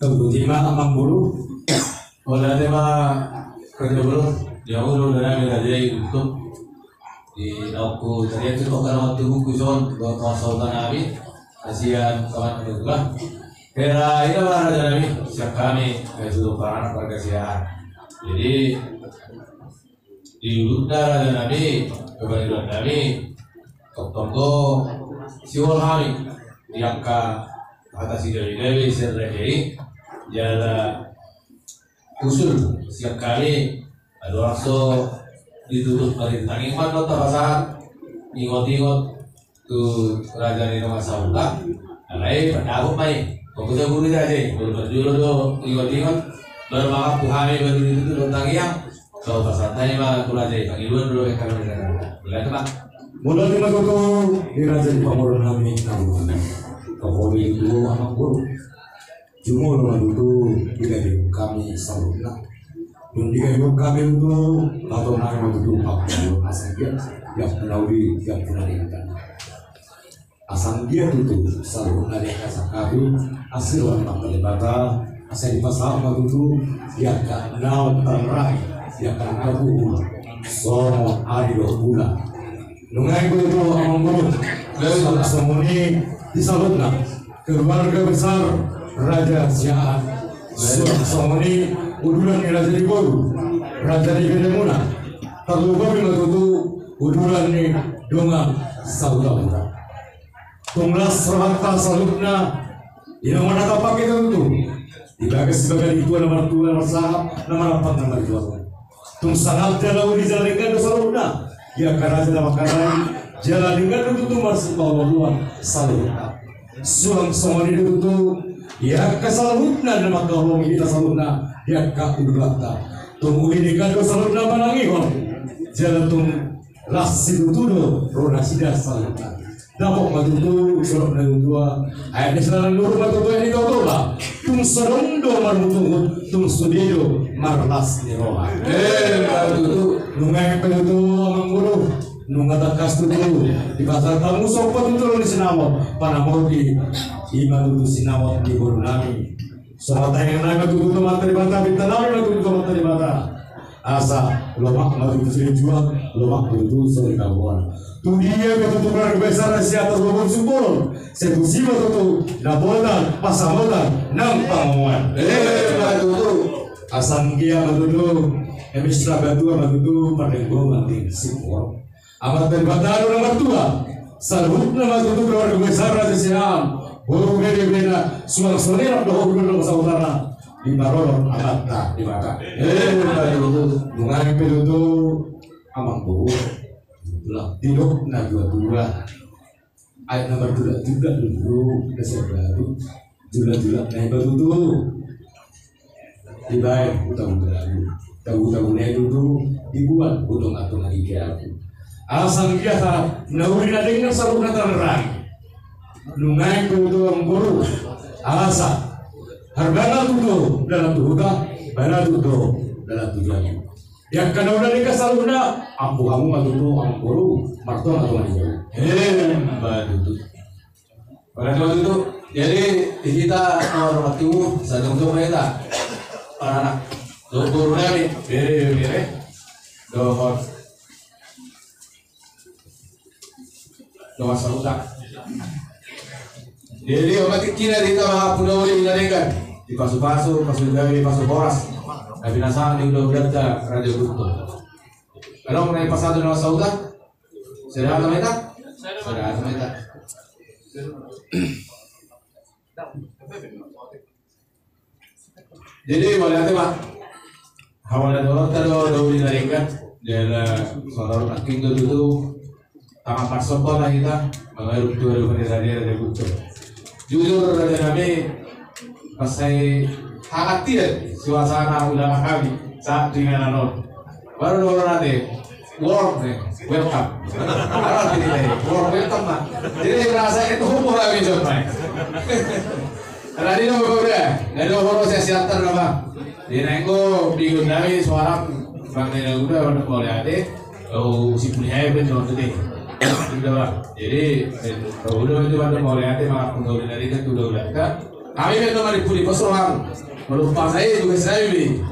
Kebetulan amang bulu, Wala tema kerja bulu, jauh dulu dari dari YouTube di aku tadi itu kok kalau waktu buku son buat konsultan nabi kasihan kawan juga. Kira ini mana aja nabi siap kami kayak sudah para anak kasihan. Jadi di utara aja nabi kebanyakan nabi ketemu siwal kami diangkat atas ide dewi serjeri jalan usul siap kali ada rasa ditutup dari tangiman atau pasar ingot-ingot tuh raja di rumah sauka alai pada aku mai fokusnya buru aja berdua dulu ingot-ingot baru makan puhami baru itu tuh tangiang kalau pasar tanya mah tuh raja bagi dulu yang kalau boleh tuh pak mulai lima koko di raja di Pamuran kami tahu koko itu amang bulu. Cuma lalu itu tidak kami selalu nak, dan tidak kami itu atau nama itu apa asal dia yang melalui yang pernah diingat. Asal dia itu selalu ada asal kami hasil orang terlibat asal di pasal itu dia akan naik terai dia akan kabur semua hari 2 bulan. Nungai itu amang bulu, lalu semua ini disalutkan keluarga besar. Raja Siaan, Somoni, udulan ni Raja di Boru, Raja di Gedemuna, terlupa bila itu udulan ni Donga Saudara. Tunglas serata salutna, yang mana tapak itu tu, dibagai sebagai itu nomor 2 nomor 1 nomor 4 nomor 2. Tung sangat jalan di jalan salutna, ya karena jalan makanan jalan dengan itu masih bawa luar salutna. Suang Somoni itu ya kesalutna nama kahong kita salutna ya kakudulata tunggu ini kan kesalutna manangi kok jalan tung lasi tutudo rona sida salutna dapok matutu surat dua ayat selang nur matutu ini kau lah tung serondo marutung tung studio marlas ni roha matutu nungai penutu mangguru nungata kastu tu di pasar kamu sopo tu di sinamot panamot di matutu sinamot di Borunami somata yang naik matutu mata di mata bintanami matutu mata di mata asa lomak matutu sering jual lomak matutu sering kawan tu dia matutu keluarga besar di atas lubang sumpul sebusi matutu nabotan pasamotan nang panguan matutu asam dia matutu emisra batu matutu perdenggo mati sipor amat berbataru nomor 2 salhut nama tutup keluarga besar Raja Siam buru beda-beda suara selera doa nomor saudara di Barolong amat tak di maka itu dengan itu amang buru lah tidur nah 22 ayat nomor 2 juga dulu dasar baru jula-jula nah baru itu dibayar utang-utang tahu-tahunya itu dibuat utang-utang lagi aku asal biasa nauri na dengan sarung na terang nungai kudo ang guru asa hargana tudo dalam tuhuga bana tudo dalam tujuan yang kana udah nikah sarung na ampu kamu matuto ang guru marto atau maju batu pada waktu itu jadi kita orang tua sadang tuh mereka anak guru dari bere dohor doa saluta. Jadi obat kira kita pulau ini kan di pasu-pasu, pasu gawi, pasu boras. Tapi nasang di udah Raja Gusto. Kalau mengenai pasal doa saluta, sudah ada meta? Sudah ada meta. Jadi boleh apa? Hawalan orang tahu di kan, dia saudara aking itu tangan pasokan lah kita mengalir dua dari Gusto. Jujur Raja kami pas saya hati suasana ulama kami saat dengan anon baru nanti work welcome apa ini work welcome lah jadi merasa itu humor lagi coba karena ini udah dari orang saya siap nama di nengko digundami suara bang Nena udah boleh ada si punya event nanti udah jadi udah itu ada mau lihat maka pengguna dari itu udah kita Kami memang mari puli pasrohan. Melupa saya juga saya ini.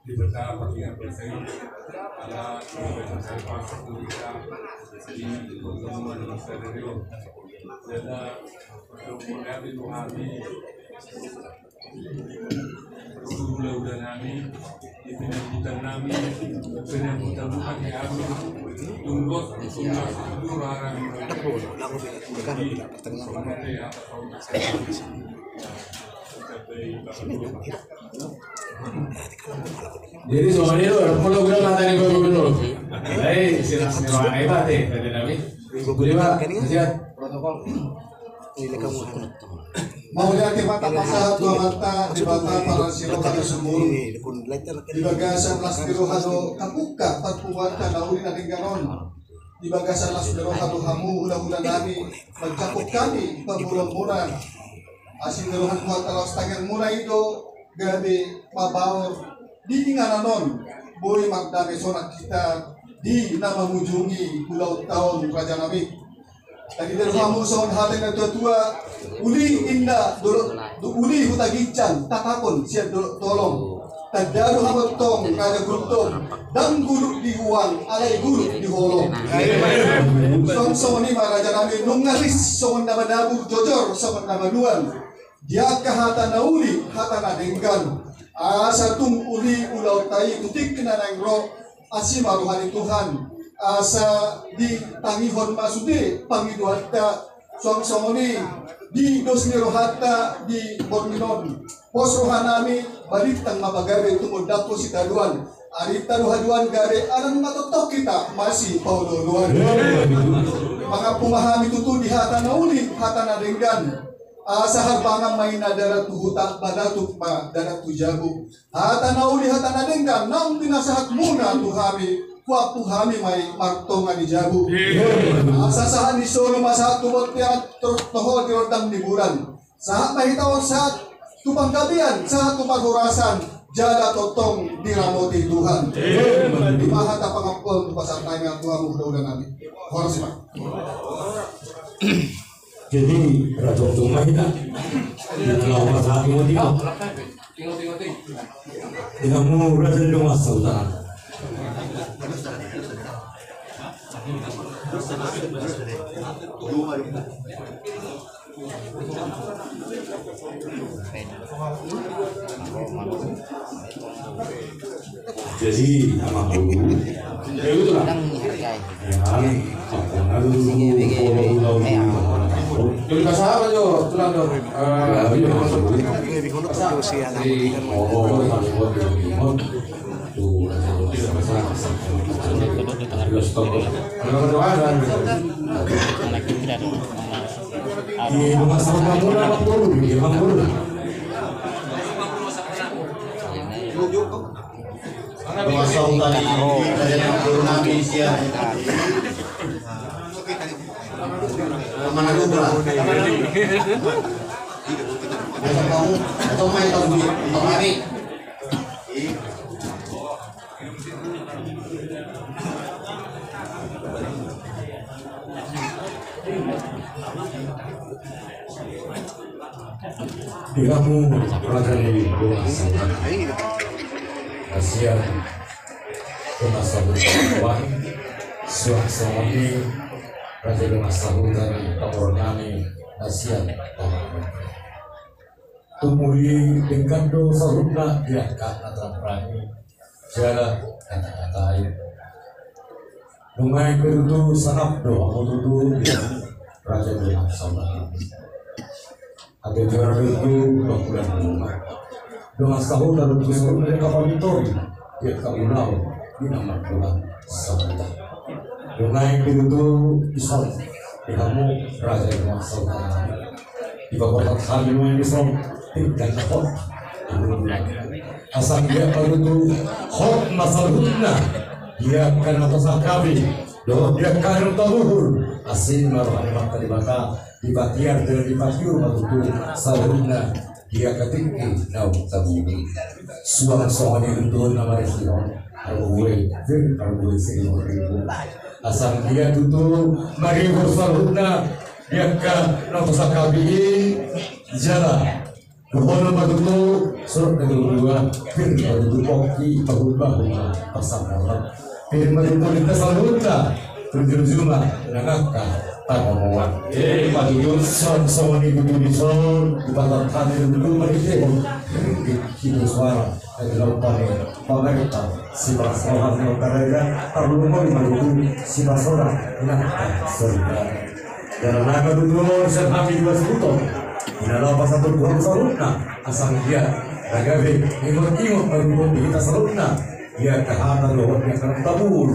Libertad partida presente alla libertà pubblica di consumo dello stereo della promuovere nuovi sulle udanami di penyambutan nami penyambutan bukan yang tunggu orang jadi soalnya itu kalau gue nggak tanya gue gubernur, sinirwaan itu hati dari kami. Boleh pak, siap protokol. Mau lihat mata pasal dua mata di mata para sirokan sumur di bagasan las birohado kapuka perpuan tanahuri na tinggaron di bagasan las birohado hamu hula-hula nami mencakup kami pemurang-murang asin birohan kuat talas tanger mulai itu gabi mabawor di tingananon boy magdami sonat kita di nama mujungi pulau tahun Raja Nabi tadi dari kamu son hati yang tua uli inda uli hutagican takakon siap tolong tadaru hamotong Raja Gurutong dan guru di uang alai guru di holong song ni Raja Nabi nungalis song nama nabu jojor song nama nuan dia hata nauli hata nadenggan asa tung uli ulau tai kutik kena nangro asima rohani Tuhan asa di tangihon masude pangiduhata song ni di dosni rohata di borminon pos rohanami balitang mabagabe tungod dapo si taduan arita rohaduan gare anang matotok kita masih paululuan mga pumahami tutu di hata nauli hata nadenggan sa harbangan may nadarat tuhuta badatuk pa darat tujabu hata nauli hata nadenggan nang pinasahat muna tuhami kuap tuhami may martongan di jabu asasahan ni solo masahat tubot tiat tohol di ordang liburan saat mahitawag saat tupang gabian saat tupang hurasan jada totong diramoti Tuhan di mahata pangampun pasartanya Tuhan mudah-mudahan namin horas pak. Jadi Raja Cuma kita kalau masalah timur tidak mau Raja di rumah sultan. Jadi nama dulu ya itu lah Jadi kasar aja, tulang dong. Di rumah saudara berapa puluh, lima puluh. Rumah saudara dari nabi siap. Mana dulu lah? Besok kamu atau main tahu untuk hari? Kamu pelajar ini kasihan rumah saudara suasana ini Raja rumah saudara Tabornami kasihan tumuli dengan dosa runa dia karena terperani jarak kata-kata air Lungai kerutu sanap doa mutu Raja rumah saudara ada jarak itu 2 bulan rumah dengan saudara itu mereka pamitori dia kaulau di nama Tuhan saudara Lungai kerutu isol di kamu Raja rumah saudara di bawah kami yang isol dan hot asal dia kerutu hot masalahnya dia akan atas kami doa dia akan tahuhur asin maruhan mata di mata di batiar dan di batiur matutu salurna dia ketinggi nau tabuni suara soalnya itu nama resion arway sehingga asal dia tutu mari bersalutna dia ka notosa kabiin jala kehono matutu surat kedua pir matutu koki pagubah pasangan pir matutu kita salutna tunjur juma nangaka tamomoan matutu son ni kudu dison dipatat hadir dulu merite kita suara adalah pemerintah si pasokan negara perlu membantu si pasokan surga dalam nama dulu serta dua sebuto dalam pasal dua salutna asal dia ragabe imut baru kita salutna dia kehatan loh dia akan tabur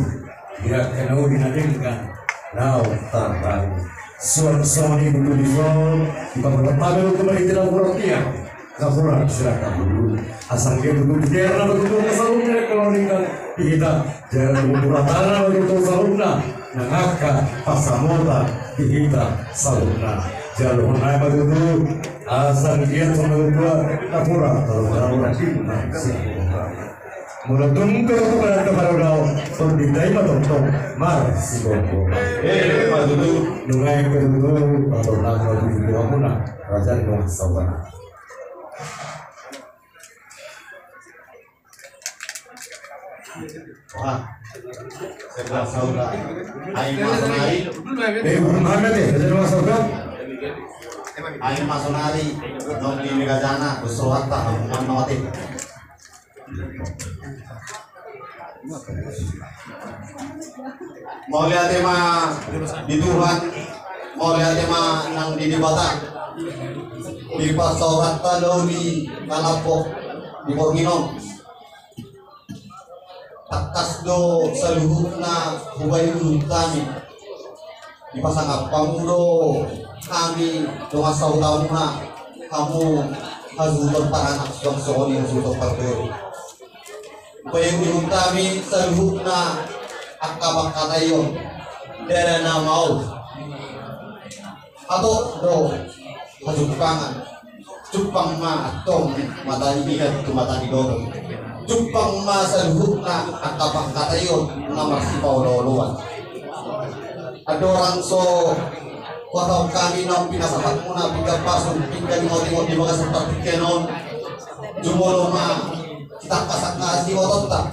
dia kena dinadingkan now tantang suami dulu di sana kita bertamu kembali dalam Qur'an Kapura silakan dulu asal dia duduk di daerah betul salutna kalau meninggal kita jangan membuat tanah betul salutna nangaka pasamota kita salutna jalur naik betul asal dia membuat kapura kalau kita mulai tunggu kepada kau pendidai betul mar si bobo betul nungai betul atau nama di mana raja Nuh Sabana. Wah, sebelah saudara. Aing masonari. Mana deh? Ada rumah saudara? Aing masonari. Dong di Megajana, Busohata, Manawati. Mau lihat tema di Tuhan, mau lihat tema nang di Bata. Di Pasorat Talo di Kalapok di Borginom. Takas do saluhutna hubayun kami di pasang pamudo kami doa saudara kamu hazutor paranak soni hazutor parberu hubayun kami saluhutna akabak katayon darana mau atau do hazupangan cupang ma tong mata ingat ke mata didorong Jepang masa hukna akabang katayon nama si Pauloluan. Ada orang so kuatau kami nam pinasapat muna pika pasun pika di moti maka seperti kenon jumolo ma kita pasak kasih otot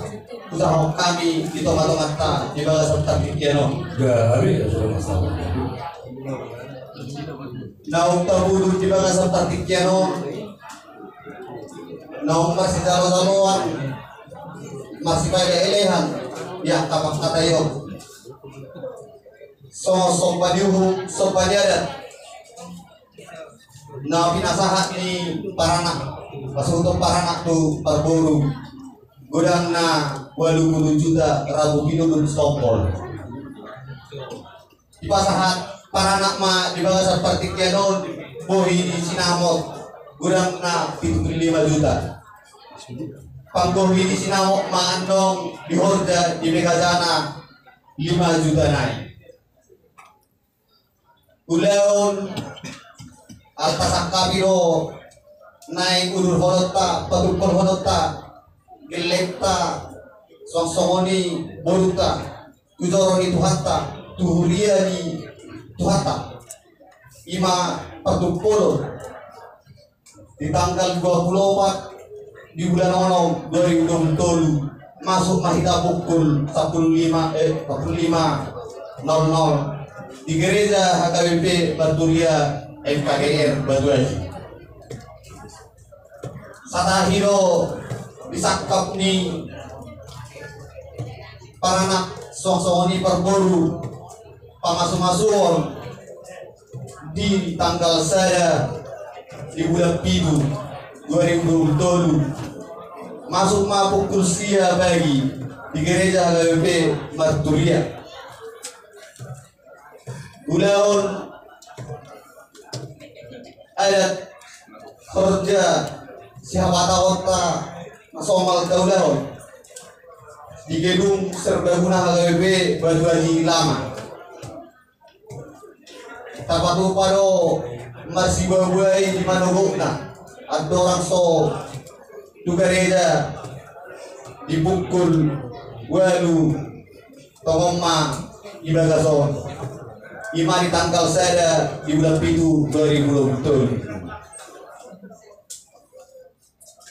usaha kami di tomat ta di bawah seperti kenon. Gari sudah masalah. Naung tabudu di bawah seperti kenon. Naung masih jalo-jaloan masih pada elehan ya kabak katayo so padiuhu so padiadat na pinasahat ni paranak pas untuk paranak tu parburu gudang na 80 juta rabu pinudun stopol di pasahat paranak ma di bawah seperti kianon bohi di sinamot gudang na 75 juta panggohi di sinamok maandong di Horda di Megajana 5 juta naik ulaun altasak kabiro naik udur honota patukol honota gelekta songsongoni boruta tujoroni tuhata tuhuriani tuhata ima patukolo di tanggal 24 di bulan Ono 2020 masuk mahita pukul 45.00 di gereja HKBP Baturia FKGR Batu Haji. Satahiro disakap ni paranak songsongoni perboru pamasuk-masuon di tanggal saya di bulan Pidu 2020 masuk mabuk kursia bagi di gereja HKBP Marturia ulaun adat kerja siapa kota masomal kaulaun di gedung serbaguna HKBP Batu Haji lama tapatu pado masih babuai di manogokna ada orang so tu gereja dipukul walu tongoma di Bagason. Ima di tanggal saya di bulan 7 2020.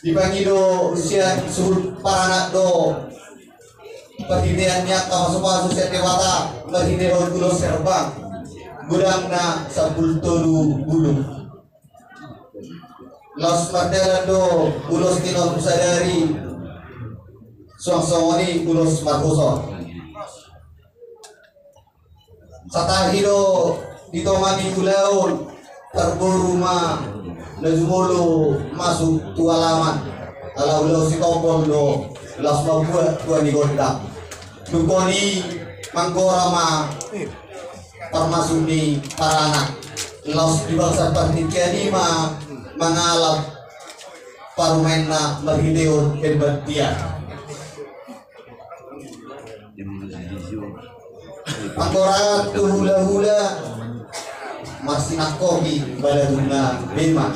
Dipangido usia suruh para anak do perhideannya kamasuk usia dewata perhidean gulo serbang gudang na sabultolu bulu los martela do ulos tino sadari suang-suangoni ulos marhuson satahiro ditomani ulaun terburuma Najumolo masuk tualaman ala ulo si topol do las mabuat tua di gondak dukoni manggorama termasuk di parana los di bangsa partikianima mengalap parumena merhideon berbantian manggora tu hula-hula masih nak kopi baladuna bema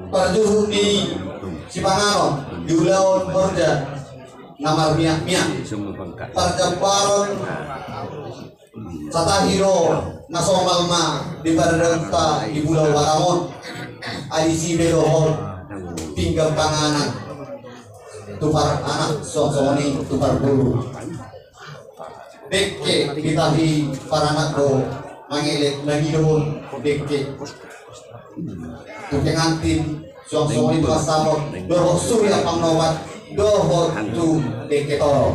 perjuhung di Cipangaron di Ulaon Borja namar miak-miak perjamparan satahiro nasomalma di Bardanta di Pulau Waramon adisi bedohon pinggam panganan tupar anak sosoni tupar bulu dekke ditahi para anak do mangilik lagi doon dekke tukengantin suang-suang itu asamot doho surya pangnawat doho tu dekke toro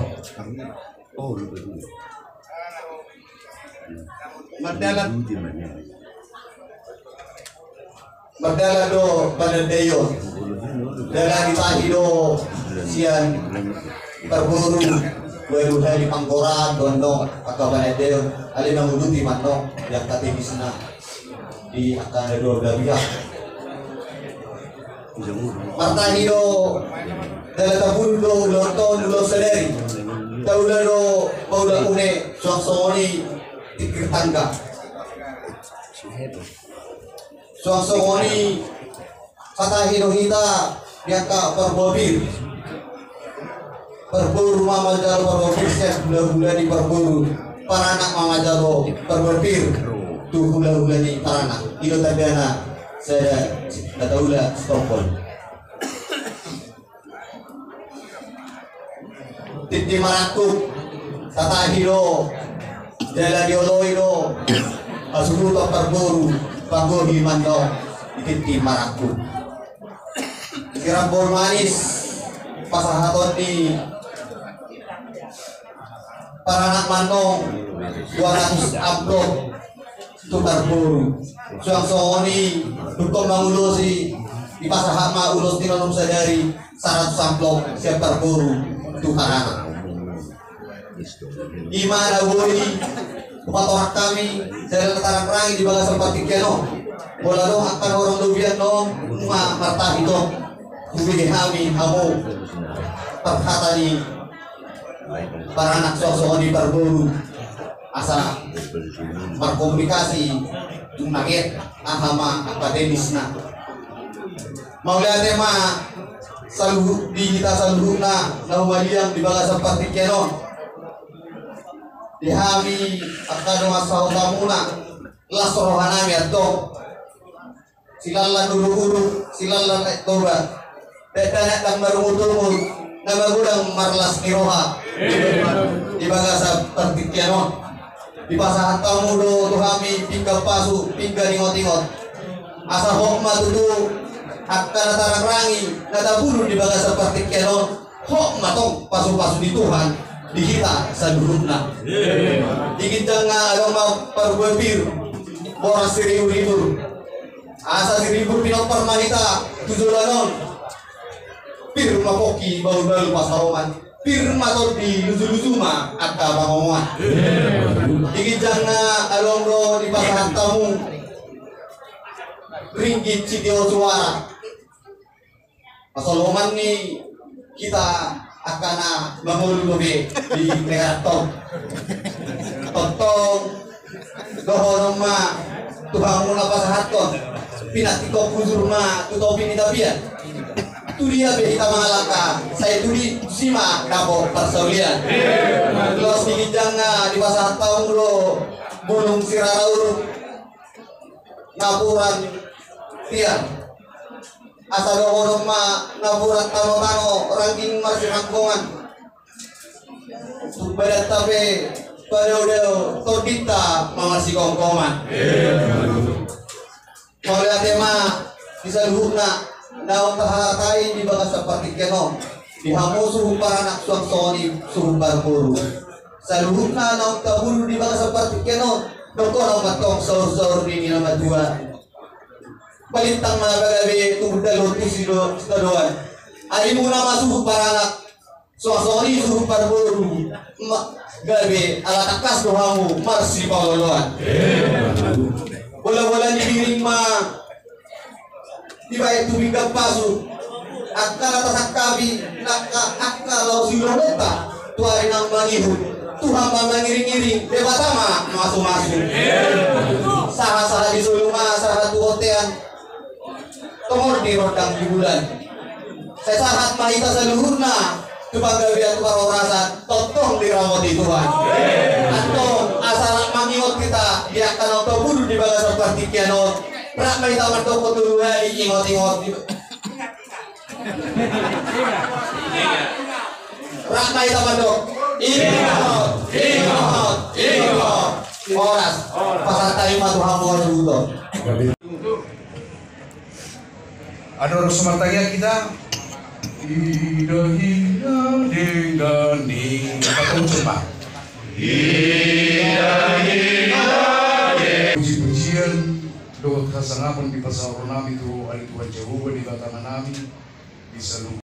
Berdala do Bandayo dala ditahi do sian berburu baru hari pangkoran dondong atau Bandayo alih menguduti manong yang katemisna di akan ada dua belah pihak martahi do dala tabun do lonton do sederi taula do paula une suang-suangoni tikir tangga suang-suangoni kata hirohita biaka perbobir perburu mama jalo perbobir set hula-hula di perburu para anak mama jalo perbobir tuh hula-hula di para anak itu tadana saya kata hula Stockholm titi maratuk kata hiro jala dioloiro asuruto perburu panggo himando titi maratuk Kirambol manis pasahaton di para anak manong 200 amplop tukar buru suang-suangoni dukong mangulosi di pasahama ulos tinonong sadari 100 amplop siap terburu tukar anak Imana buri umat orang kami saya letarang rangi di bangsa Patikeno bola dong akan orang lubian dong ma martah itu kubih kami kamu perkata di para anak sosok di berburu asa berkomunikasi tunaget ahama akademisna mau lihat tema saluh di kita saluhna naumaliang di bangsa Patikeno di hami akan masau tamuna las rohanami atau silalan dulu silalan tobat detanak dan marumutul nama gudang marlas niroha di bagasa Partikiano di pasahan tamu do tuhami pingga pasu pingga ningot-ningot asa hokma tudu akan tarang rangi nada bulu di bagasa Partikiano hokma tong pasu-pasu di Tuhan di kita sadurupna ingin jangan ada mau perbebir boras siriu-ribu asa siribu pinot permahita tujulanon pir mapoki bau-bau pasaroman pir matot di luzu-luzu mah akka bangomuan ingin jangan alongro di pasahan tamu ringgit cidio suara pasaloman nih kita akan bangun lobe di negara tong doho rumah Tuhan muna pasahaton pinati ko puzur ma tutopi ni tabian Tu dia kita mengalahkan. Saya tuli simak dapur persaulian. Los digijangna di pasar tahun lo gunung Sirarauru ngapuran tiang. Asal orang ma ngapuran tano ranking masih rangkongan. Badat tapi pada udah todita mamarsi kongkoman. Kalau tema bisa luhna daun tahakai di bagas seperti keno dihamu suhu para anak suang soni suhu barburu. Saluhna daun taburu di bagas seperti keno dokor matong saur di nama dua. Balintang mana bagabe tubuh dalutu sido doan. Ari muna masuk para anak suang soni suhu barburu. Gabe ala takas dohamu marsi pauloloan. Bola-bola dibiring mah tiba itu bingkap pasu akal atas akabi akal lau siloneta tuari nang mangihut Tuhan mengiring-iring debatama masuk-masuk saha-saha di suluma saha tuotean tomor di rodang di bulan saya sahat mahita seluhurna kebangga biar tukar rasa totong dirawati Tuhan atau asal mangiot kita dia akan autoburu di bagas seperti kianot pernah mahita mertoko dulu ingot-ingot pernah mahita mertok ingot oras pasal tayo matuhang mga suto ada orang sematanya kita hina dengan ni patong coba puji-pujian doa kasangapun di pasal nami itu ali Tuhan Jehovah di batangan nami bisa